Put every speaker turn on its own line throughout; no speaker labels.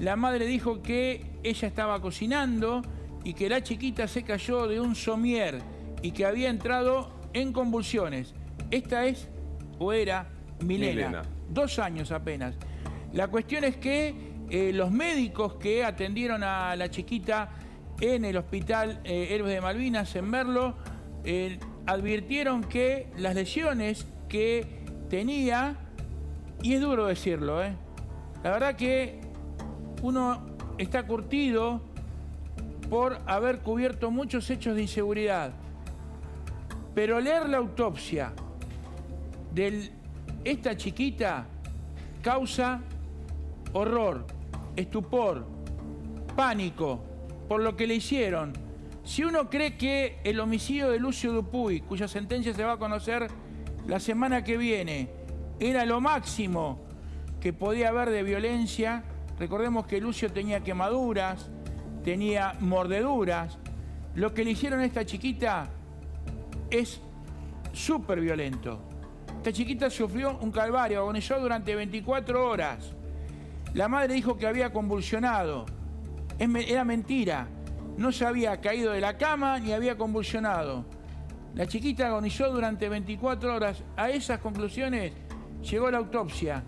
La madre dijo que ella estaba cocinando y que la chiquita se cayó de un somier y que había entrado en convulsiones. Esta es, o era, Milena. 2 años apenas. La cuestión es que los médicos que atendieron a la chiquita en el hospital Héroes de Malvinas, en Merlo, advirtieron que las lesiones que tenía, y es duro decirlo, la verdad que uno está curtido por haber cubierto muchos hechos de inseguridad, pero leer la autopsia de esta chiquita causa horror, estupor, pánico por lo que le hicieron. Si uno cree que el homicidio de Lucio Dupuy, cuya sentencia se va a conocer la semana que viene, era lo máximo que podía haber de violencia, recordemos que Lucio tenía quemaduras, tenía mordeduras. Lo que le hicieron a esta chiquita es súper violento. Esta chiquita sufrió un calvario, agonizó durante 24 horas. La madre dijo que había convulsionado. Era mentira. No se había caído de la cama ni había convulsionado. La chiquita agonizó durante 24 horas. A esas conclusiones llegó la autopsia.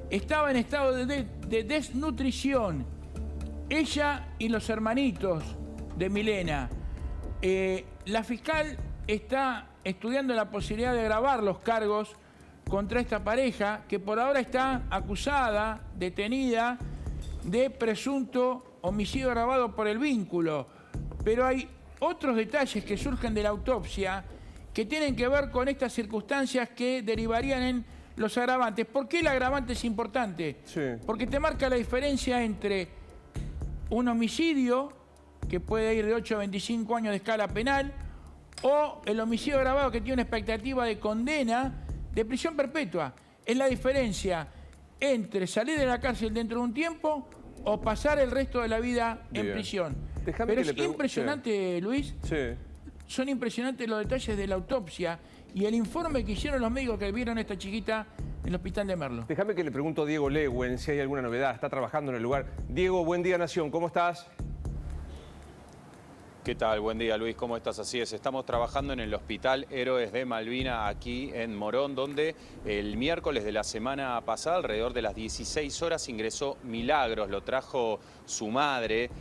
Estaba en estado de desnutrición. Ella y los hermanitos de Milena. La fiscal está estudiando la posibilidad de gravar los cargos contra esta pareja, que por ahora está acusada, detenida, de presunto homicidio agravado por el vínculo. Pero hay otros detalles que surgen de la autopsia que tienen que ver con estas circunstancias que derivarían en los agravantes. ¿Por qué el agravante es importante?
Sí.
Porque te marca la diferencia entre un homicidio, que puede ir de 8 a 25 años de escala penal, o el homicidio agravado, que tiene una expectativa de condena de prisión perpetua. Es la diferencia entre salir de la cárcel dentro de un tiempo o pasar el resto de la vida en prisión. Pero es impresionante, Luis.
Sí.
Son impresionantes los detalles de la autopsia y el informe que hicieron los médicos que vieron a esta chiquita en el hospital de Merlo.
Déjame que le pregunto a Diego Lewen si hay alguna novedad. Está trabajando en el lugar. Diego, buen día, Nación. ¿Cómo estás?
¿Qué tal? Buen día, Luis. ¿Cómo estás? Así es, estamos trabajando en el Hospital Héroes de Malvinas, aquí en Morón, donde el miércoles de la semana pasada, alrededor de las 16 horas, ingresó Milagros. Lo trajo su madre,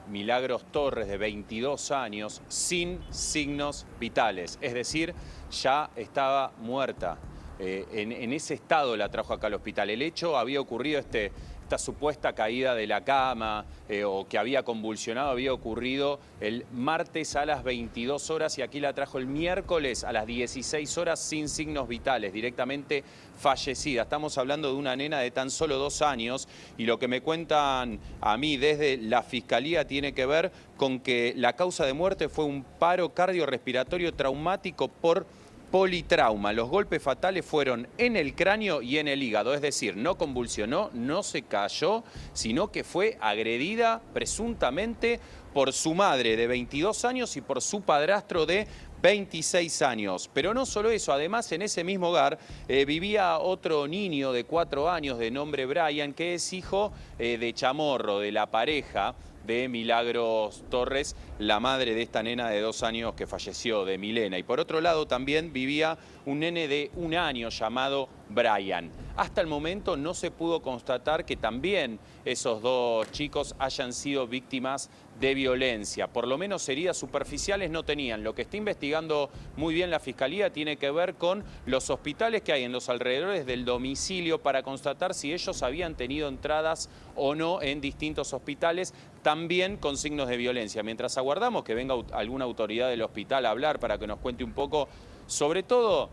Milagros Torres, de 22 años, sin signos vitales. Es decir, ya estaba muerta. En ese estado la trajo acá al hospital. El hecho había ocurrido, esta supuesta caída de la cama o que había convulsionado, había ocurrido el martes a las 22 horas y aquí la trajo el miércoles a las 16 horas sin signos vitales, directamente fallecida. Estamos hablando de una nena de tan solo 2 años y lo que me cuentan a mí desde la Fiscalía tiene que ver con que la causa de muerte fue un paro cardiorrespiratorio traumático por politrauma. Los golpes fatales fueron en el cráneo y en el hígado, es decir, no convulsionó, no se cayó, sino que fue agredida presuntamente por su madre de 22 años y por su padrastro de 26 años. Pero no solo eso, además en ese mismo hogar vivía otro niño de 4 años de nombre Brian, que es hijo de Chamorro, de la pareja de Milagros Torres, la madre de esta nena de 2 años que falleció, de Milena. Y por otro lado también vivía un nene de 1 año llamado Brian. Hasta el momento no se pudo constatar que también esos 2 chicos hayan sido víctimas de violencia. Por lo menos heridas superficiales no tenían. Lo que está investigando muy bien la Fiscalía tiene que ver con los hospitales que hay en los alrededores del domicilio para constatar si ellos habían tenido entradas o no en distintos hospitales, también con signos de violencia. Mientras aguardamos que venga alguna autoridad del hospital a hablar para que nos cuente un poco, sobre todo,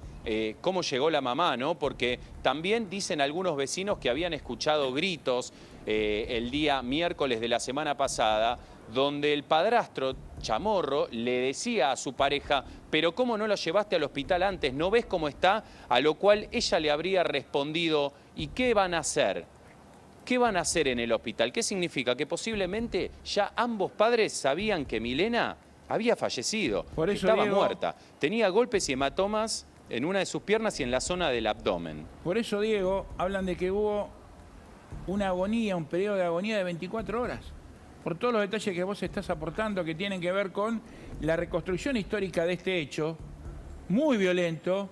cómo llegó la mamá, ¿no? Porque también dicen algunos vecinos que habían escuchado gritos el día miércoles de la semana pasada, donde el padrastro, Chamorro, le decía a su pareja, pero ¿cómo no lo llevaste al hospital antes? ¿No ves cómo está? A lo cual ella le habría respondido, ¿y qué van a hacer? ¿Qué van a hacer en el hospital? ¿Qué significa? Que posiblemente ya ambos padres sabían que Milena había fallecido, que estaba muerta. Tenía golpes y hematomas en una de sus piernas y en la zona del abdomen.
Por eso, Diego, hablan de que hubo una agonía, un periodo de agonía de 24 horas. Por todos los detalles que vos estás aportando que tienen que ver con la reconstrucción histórica de este hecho, muy violento,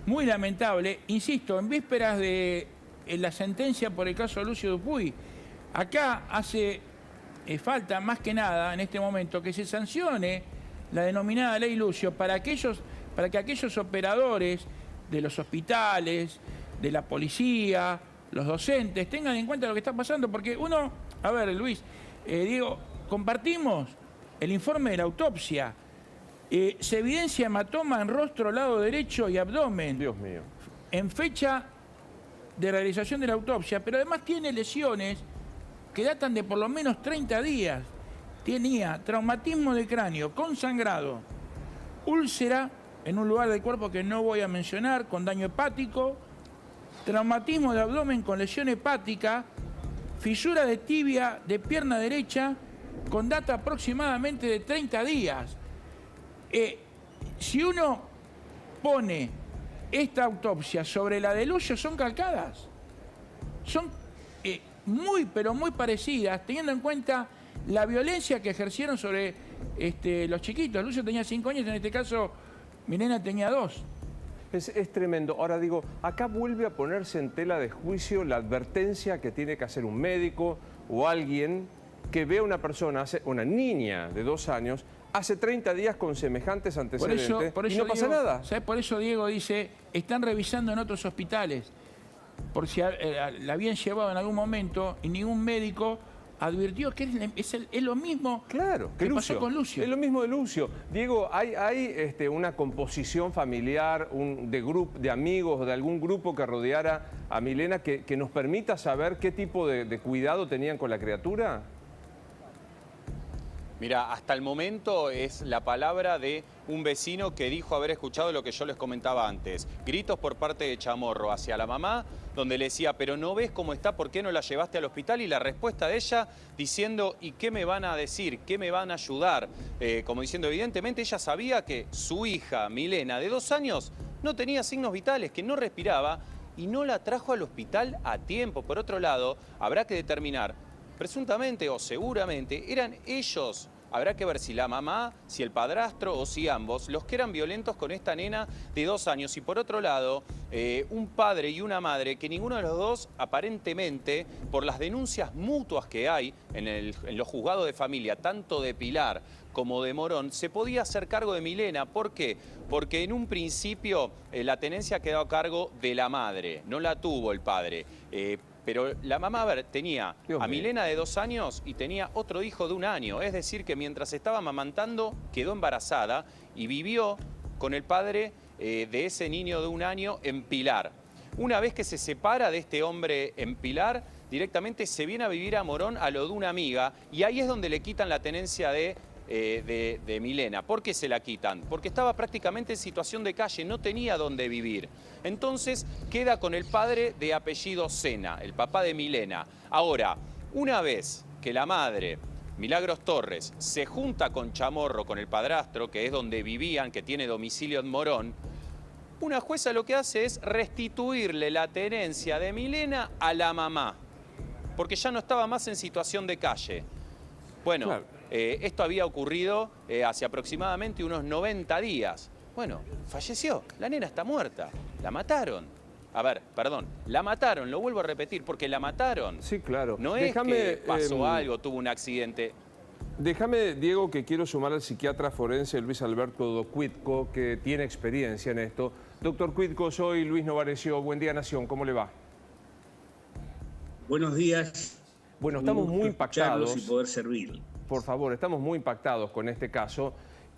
muy lamentable, insisto, en vísperas de la sentencia por el caso de Lucio Dupuy. Acá hace falta más que nada en este momento que se sancione la denominada ley Lucio para que aquellos operadores de los hospitales, de la policía, los docentes, tengan en cuenta lo que está pasando, porque uno, a ver, Luis, Diego, compartimos el informe de la autopsia. Se evidencia hematoma en rostro, lado derecho y abdomen.
Dios mío.
En fecha de realización de la autopsia, pero además tiene lesiones que datan de por lo menos 30 días. Tenía traumatismo de cráneo con sangrado, úlcera en un lugar del cuerpo que no voy a mencionar, con daño hepático, traumatismo de abdomen con lesión hepática, fisura de tibia de pierna derecha con data aproximadamente de 30 días. Si uno pone esta autopsia sobre la de Lucio, son calcadas. Son muy, pero muy parecidas, teniendo en cuenta la violencia que ejercieron sobre los chiquitos. Lucio tenía 5 años, en este caso Milena tenía 2.
Es tremendo. Ahora digo, acá vuelve a ponerse en tela de juicio la advertencia que tiene que hacer un médico o alguien que ve a una persona, una niña de 2 años, hace 30 días con semejantes antecedentes y no pasa nada.
¿Sabes? Por eso Diego dice, están revisando en otros hospitales, por si la habían llevado en algún momento y ningún médico advirtió que es lo mismo,
claro, que
pasó con Lucio.
Es lo mismo de Lucio. Diego, ¿hay una composición familiar, de amigos, de algún grupo que rodeara a Milena que nos permita saber qué tipo de cuidado tenían con la criatura?
Mira, hasta el momento es la palabra de un vecino que dijo haber escuchado lo que yo les comentaba antes. Gritos por parte de Chamorro hacia la mamá, donde le decía, pero no ves cómo está, ¿por qué no la llevaste al hospital? Y la respuesta de ella diciendo, ¿y qué me van a decir? ¿Qué me van a ayudar? Como diciendo, evidentemente ella sabía que su hija, Milena, de 2 años, no tenía signos vitales, que no respiraba y no la trajo al hospital a tiempo. Por otro lado, habrá que determinar, presuntamente o seguramente, eran ellos. Habrá que ver si la mamá, si el padrastro o si ambos, los que eran violentos con esta nena de 2 años. Y por otro lado, un padre y una madre que ninguno de los dos, aparentemente, por las denuncias mutuas que hay en los juzgados de familia, tanto de Pilar como de Morón, se podía hacer cargo de Milena. ¿Por qué? Porque en un principio la tenencia quedó a cargo de la madre, no la tuvo el padre. Pero la mamá, a ver, tenía a Milena de 2 años y tenía otro hijo de 1 año. Es decir, que mientras estaba amamantando, quedó embarazada y vivió con el padre de ese niño de 1 año en Pilar. Una vez que se separa de este hombre en Pilar, directamente se viene a vivir a Morón a lo de una amiga y ahí es donde le quitan la tenencia de Milena. ¿Por qué se la quitan? Porque estaba prácticamente en situación de calle, no tenía dónde vivir. Entonces queda con el padre de apellido Sena, el papá de Milena. Ahora, una vez que la madre, Milagros Torres, se junta con Chamorro, con el padrastro, que es donde vivían, que tiene domicilio en Morón, una jueza lo que hace es restituirle la tenencia de Milena a la mamá, porque ya no estaba más en situación de calle. Bueno, claro. Esto había ocurrido hace aproximadamente unos 90 días. Bueno, falleció, la nena está muerta, la mataron. A ver, perdón, la mataron, lo vuelvo a repetir, porque la mataron.
Sí, claro.
No es que pasó algo, tuvo un accidente.
Déjame, Diego, que quiero sumar al psiquiatra forense Luis Alberto Cuitco, que tiene experiencia en esto. Doctor Cuitco, soy Luis Novarecio. Buen día, Nación. ¿Cómo le va?
Buenos días.
Bueno, estamos muy impactados.
Y poder servir.
Por favor, estamos muy impactados con este caso,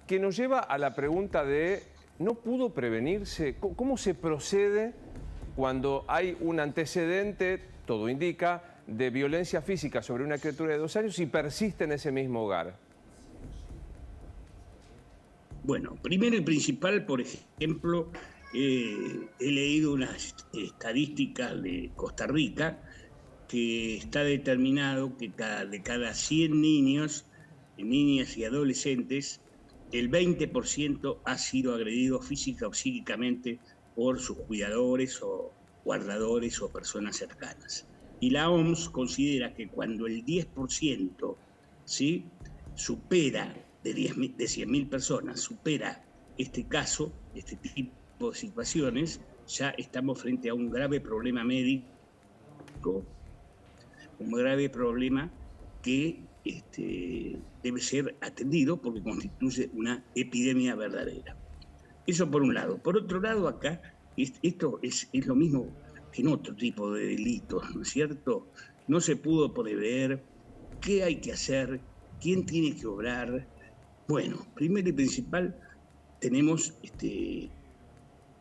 que nos lleva a la pregunta de, ¿no pudo prevenirse? ¿Cómo se procede cuando hay un antecedente, todo indica, de violencia física sobre una criatura de 2 años y persiste en ese mismo hogar?
Bueno, primero y principal, por ejemplo, he leído unas estadísticas de Costa Rica que está determinado que de cada 100 niños, niñas y adolescentes, el 20% ha sido agredido física o psíquicamente por sus cuidadores o guardadores o personas cercanas. Y la OMS considera que cuando el 10%, ¿sí?, supera de 100.000 personas, supera este caso, este tipo de situaciones, ya estamos frente a un grave problema médico, un grave problema que debe ser atendido porque constituye una epidemia verdadera. Eso por un lado. Por otro lado, acá, esto es lo mismo que en otro tipo de delitos, ¿no es cierto? No se pudo prever qué hay que hacer, quién tiene que obrar. Bueno, primero y principal, tenemos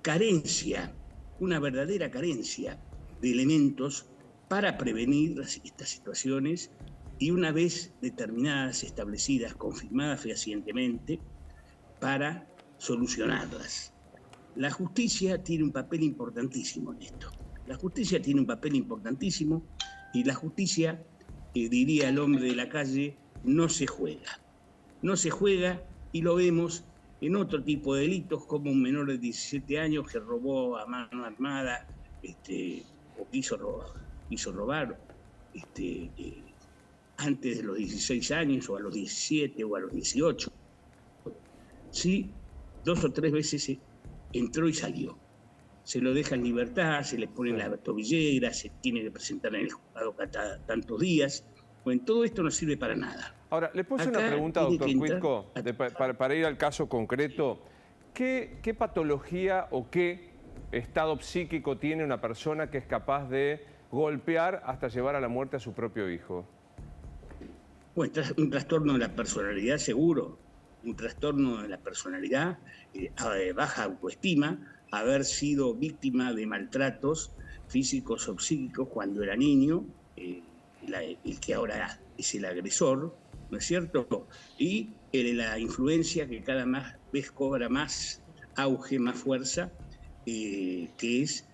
carencia, una verdadera carencia de elementos para prevenir estas situaciones y una vez determinadas, establecidas, confirmadas fehacientemente, para solucionarlas. La justicia tiene un papel importantísimo en esto. La justicia tiene un papel importantísimo y la justicia, diría el hombre de la calle, no se juega. No se juega y lo vemos en otro tipo de delitos, como un menor de 17 años que robó a mano armada o quiso robar antes de los 16 años o a los 17 o a los 18. Sí, 2 o 3 veces entró y salió. Se lo deja en libertad, se le pone la tobillera, se tiene que presentar en el juzgado cada tantos días. Bueno, todo esto no sirve para nada.
Ahora, le puedo hacer una pregunta, doctor Cuitco, para ir al caso concreto. ¿Qué patología o qué estado psíquico tiene una persona que es capaz de golpear hasta llevar a la muerte a su propio hijo?
Bueno, un trastorno de la personalidad seguro, un trastorno de la personalidad, baja autoestima, haber sido víctima de maltratos físicos o psíquicos cuando era niño, el que ahora es el agresor, ¿no es cierto? Y la influencia que cada vez cobra más auge, más fuerza, que es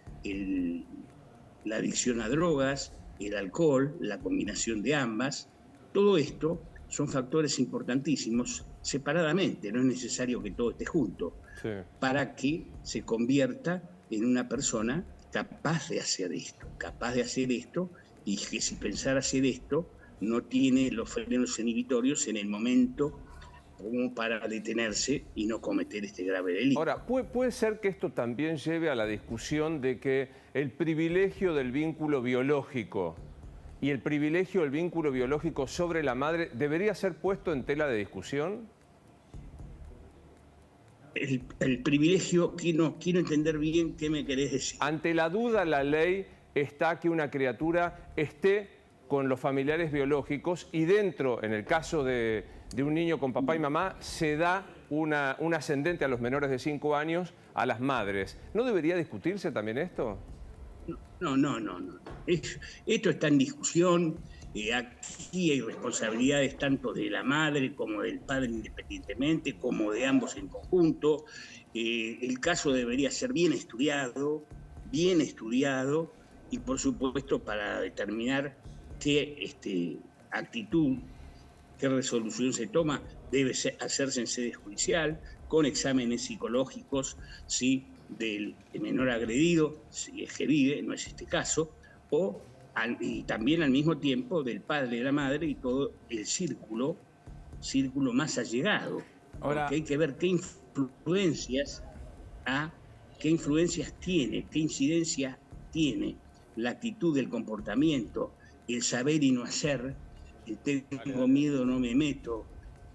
la adicción a drogas, el alcohol, la combinación de ambas. Todo esto son factores importantísimos separadamente, no es necesario que todo esté junto, sí, para que se convierta en una persona capaz de hacer esto, y que si pensara hacer esto, no tiene los frenos inhibitorios en el momento como para detenerse y no cometer este grave delito.
Ahora, ¿puede ser que esto también lleve a la discusión de que el privilegio del vínculo biológico y el privilegio del vínculo biológico sobre la madre debería ser puesto en tela de discusión?
El privilegio, quiero entender bien qué me querés decir.
Ante la duda, la ley está que una criatura esté con los familiares biológicos y dentro, en el caso de un niño con papá y mamá, se da un ascendente a los menores de 5 años a las madres. ¿No debería discutirse también esto?
No. Esto está en discusión. Aquí hay responsabilidades tanto de la madre como del padre independientemente, como de ambos en conjunto. El caso debería ser bien estudiado y por supuesto para determinar qué actitud, qué resolución se toma, debe hacerse en sede judicial, con exámenes psicológicos, ¿sí?, del menor agredido, si es que vive, no es este caso, y también al mismo tiempo del padre y de la madre y todo el círculo más allegado. Ahora, porque hay que ver qué influencias tiene, qué incidencia tiene la actitud, el comportamiento, el saber y no hacer, el tengo miedo, no me meto,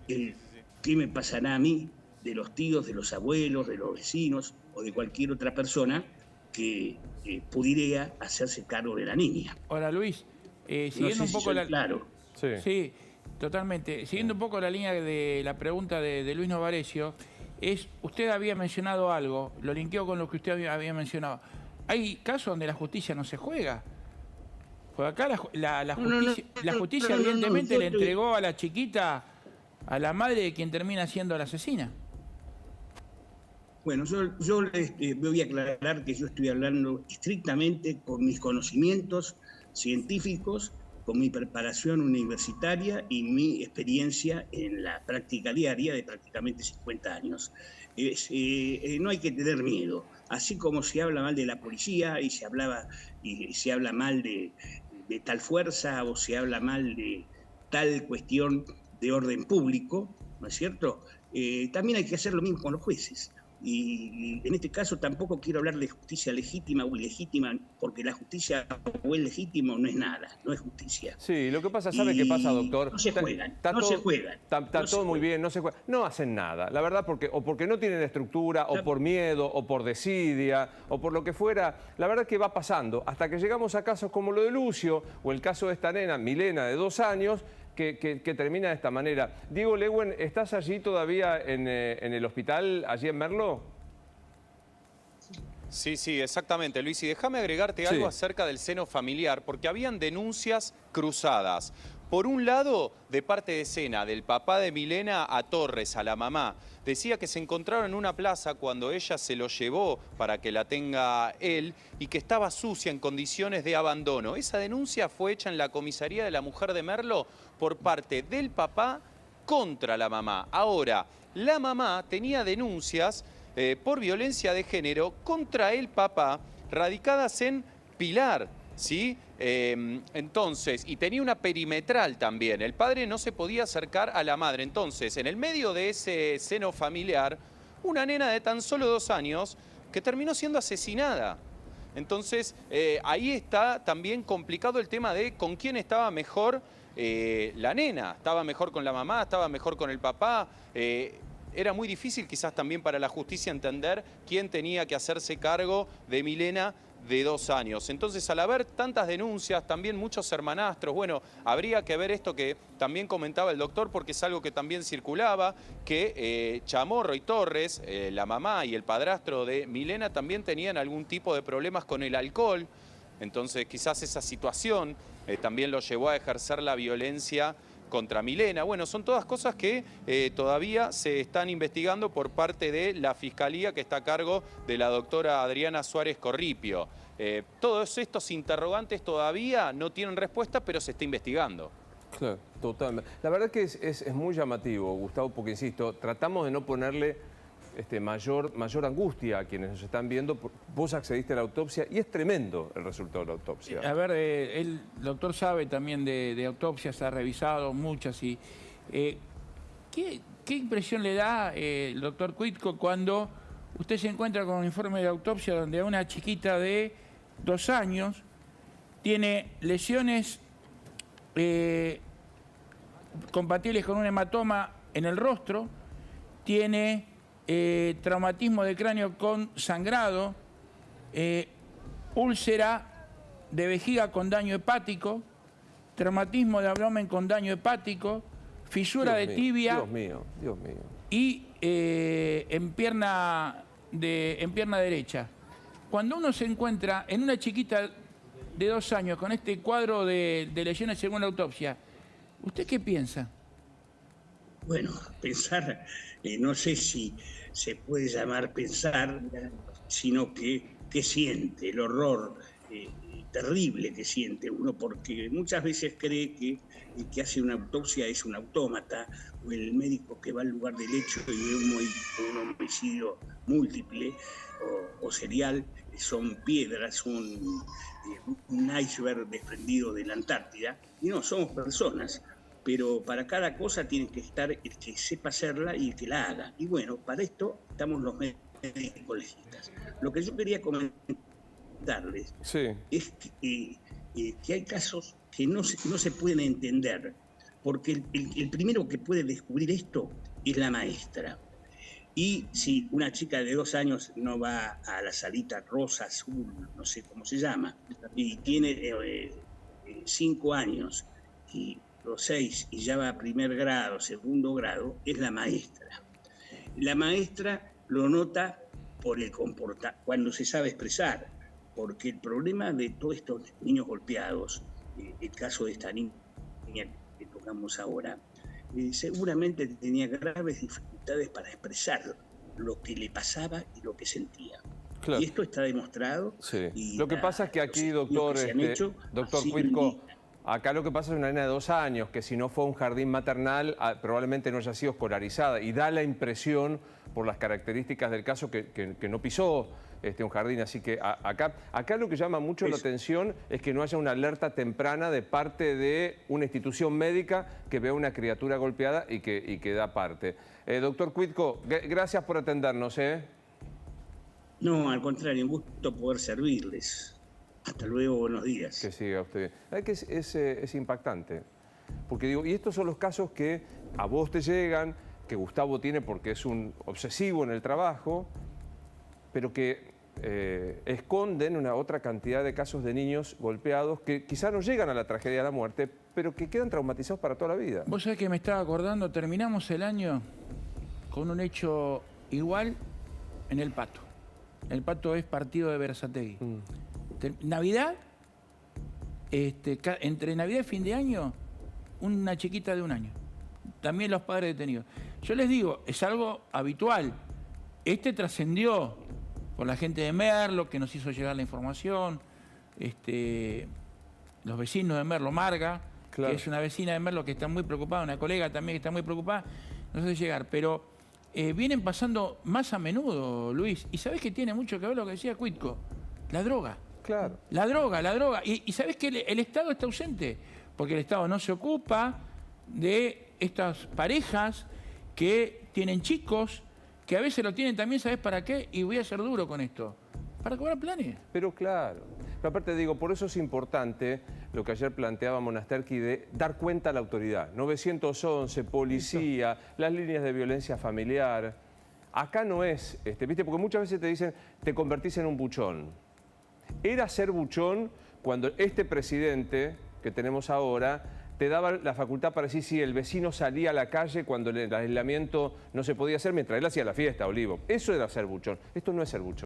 el qué me pasará a mí, de los tíos, de los abuelos, de los vecinos o de cualquier otra persona que pudiera hacerse cargo de la niña.
Ahora, Luis, siguiendo un poco
claro.
Sí, totalmente. Siguiendo un poco la línea de la pregunta de Luis Novarecio, usted había mencionado algo, lo linkeo con lo que usted había mencionado. Hay casos donde la justicia no se juega. Porque acá la justicia evidentemente le entregó a la chiquita a la madre de quien termina siendo la asesina.
Bueno, yo voy a aclarar que yo estoy hablando estrictamente con mis conocimientos científicos, con mi preparación universitaria y mi experiencia en la práctica diaria de prácticamente 50 años. No hay que tener miedo. Así como se habla mal de la policía y se habla mal de de tal fuerza o se habla mal de tal cuestión de orden público, ¿no es cierto? También hay que hacer lo mismo con los jueces. Y en este caso tampoco quiero hablar de justicia legítima o ilegítima, porque la justicia o es legítimo no es nada, no es justicia.
Sí, lo que pasa, ¿sabe qué pasa, doctor?
No se juegan,
Está todo muy bien, no se juegan. No hacen nada, la verdad, porque no tienen estructura, o por miedo, o por desidia, o por lo que fuera. La verdad que va pasando, hasta que llegamos a casos como lo de Lucio, o el caso de esta nena, Milena, de 2 años, que termina de esta manera. Diego Lehuen, ¿estás allí todavía en el hospital, allí en Merlo?
Sí, exactamente, Luis. Y déjame agregarte algo acerca del seno familiar, porque habían denuncias cruzadas. Por un lado, de parte de Sena, del papá de Milena a Torres, a la mamá, decía que se encontraron en una plaza cuando ella se lo llevó para que la tenga él y que estaba sucia en condiciones de abandono. Esa denuncia fue hecha en la comisaría de la mujer de Merlo por parte del papá contra la mamá. Ahora, la mamá tenía denuncias por violencia de género contra el papá radicadas en Pilar, ¿sí? Entonces, y tenía una perimetral también. El padre no se podía acercar a la madre. Entonces, en el medio de ese seno familiar, una nena de tan solo 2 años que terminó siendo asesinada. Entonces, ahí está también complicado el tema de con quién estaba mejor la nena. ¿Estaba mejor con la mamá? ¿Estaba mejor con el papá? Era muy difícil quizás también para la justicia entender quién tenía que hacerse cargo de Milena de 2 años. Entonces, al haber tantas denuncias, también muchos hermanastros, bueno, habría que ver esto que también comentaba el doctor, porque es algo que también circulaba, que Chamorro y Torres, la mamá y el padrastro de Milena, también tenían algún tipo de problemas con el alcohol. Entonces, quizás esa situación también lo llevó a ejercer la violencia contra Milena. Bueno, son todas cosas que todavía se están investigando por parte de la Fiscalía, que está a cargo de la doctora Adriana Suárez Corripio. Todos estos interrogantes todavía no tienen respuesta, pero se está investigando.
Claro, totalmente. La verdad que es muy llamativo, Gustavo, porque, insisto, tratamos de no ponerle mayor angustia a quienes nos están viendo. Vos accediste a la autopsia y es tremendo el resultado de la autopsia.
A ver, el doctor sabe también de autopsias, ha revisado muchas. Y ¿qué impresión le da el doctor Cuitco cuando usted se encuentra con un informe de autopsia donde una chiquita de 2 años tiene lesiones compatibles con un hematoma en el rostro, tiene traumatismo de cráneo con sangrado, úlcera de vejiga con daño hepático, traumatismo de abdomen con daño hepático, fisura de tibia?
Dios mío, Dios mío.
Y en pierna derecha. Cuando uno se encuentra en una chiquita de 2 años con este cuadro de lesiones según la autopsia, ¿usted qué piensa?
Bueno, pensar, no sé si se puede llamar pensar, sino que siente, el horror terrible que siente uno, porque muchas veces cree que el que hace una autopsia es un autómata, o el médico que va al lugar del hecho y ve un homicidio múltiple o serial, son piedras, un iceberg desprendido de la Antártida, y no, somos personas. Pero para cada cosa tiene que estar el que sepa hacerla y el que la haga. Y bueno, para esto estamos los médicos legistas. Lo que yo quería comentarles es que hay casos que no se pueden entender, porque el primero que puede descubrir esto es la maestra. Y si una chica de 2 años no va a la salita rosa, azul, no sé cómo se llama, y tiene 5 años o 6 y ya va a 1er grado, 2º grado, es la maestra. La maestra lo nota por el comportamiento, cuando se sabe expresar, porque el problema de todos estos niños golpeados, el caso de esta niña que tocamos ahora, seguramente tenía graves dificultades para expresar lo que le pasaba y lo que sentía. Claro. Y esto está demostrado.
Sí. Y lo que pasa es que aquí, doctor Cuitco, acá lo que pasa es una nena de 2 años que si no fue a un jardín maternal probablemente no haya sido escolarizada, y da la impresión por las características del caso que no pisó un jardín. Así que acá lo que llama mucho la atención es que no haya una alerta temprana de parte de una institución médica que vea una criatura golpeada y que da parte. Doctor Cuitco, gracias por atendernos.
No, al contrario, un gusto poder servirles. Hasta luego, buenos días.
Que siga usted. Que es impactante. Porque digo, y estos son los casos que a vos te llegan, que Gustavo tiene porque es un obsesivo en el trabajo, pero que esconden una otra cantidad de casos de niños golpeados que quizás no llegan a la tragedia de la muerte, pero que quedan traumatizados para toda la vida.
Vos sabés que me estaba acordando, terminamos el año con un hecho igual en El Pato. El Pato es partido de Berazategui. Navidad, entre Navidad y fin de año, una chiquita de 1 año. También los padres detenidos. Yo les digo, es algo habitual. Trascendió por la gente de Merlo, que nos hizo llegar la información. Los vecinos de Merlo, Marga, claro, que es una vecina de Merlo que está muy preocupada, una colega también que está muy preocupada, nos hace llegar. Pero vienen pasando más a menudo, Luis. Y ¿sabés que tiene mucho que ver lo que decía Cuitco? La droga.
Claro. La
droga. Y ¿sabés que el Estado está ausente? Porque el Estado no se ocupa de estas parejas que tienen chicos, que a veces lo tienen también, ¿sabés para qué? Y voy a ser duro con esto. Para cobrar planes.
Pero claro. Pero aparte digo, por eso es importante lo que ayer planteaba Monasterki de dar cuenta a la autoridad. 911, policía, las líneas de violencia familiar. Acá no es, ¿viste? Porque muchas veces te dicen, te convertís en un buchón. Era ser buchón cuando este presidente que tenemos ahora te daba la facultad para decir si el vecino salía a la calle cuando el aislamiento no se podía hacer mientras él hacía la fiesta, Olivo. Eso era ser buchón. Esto no es ser buchón.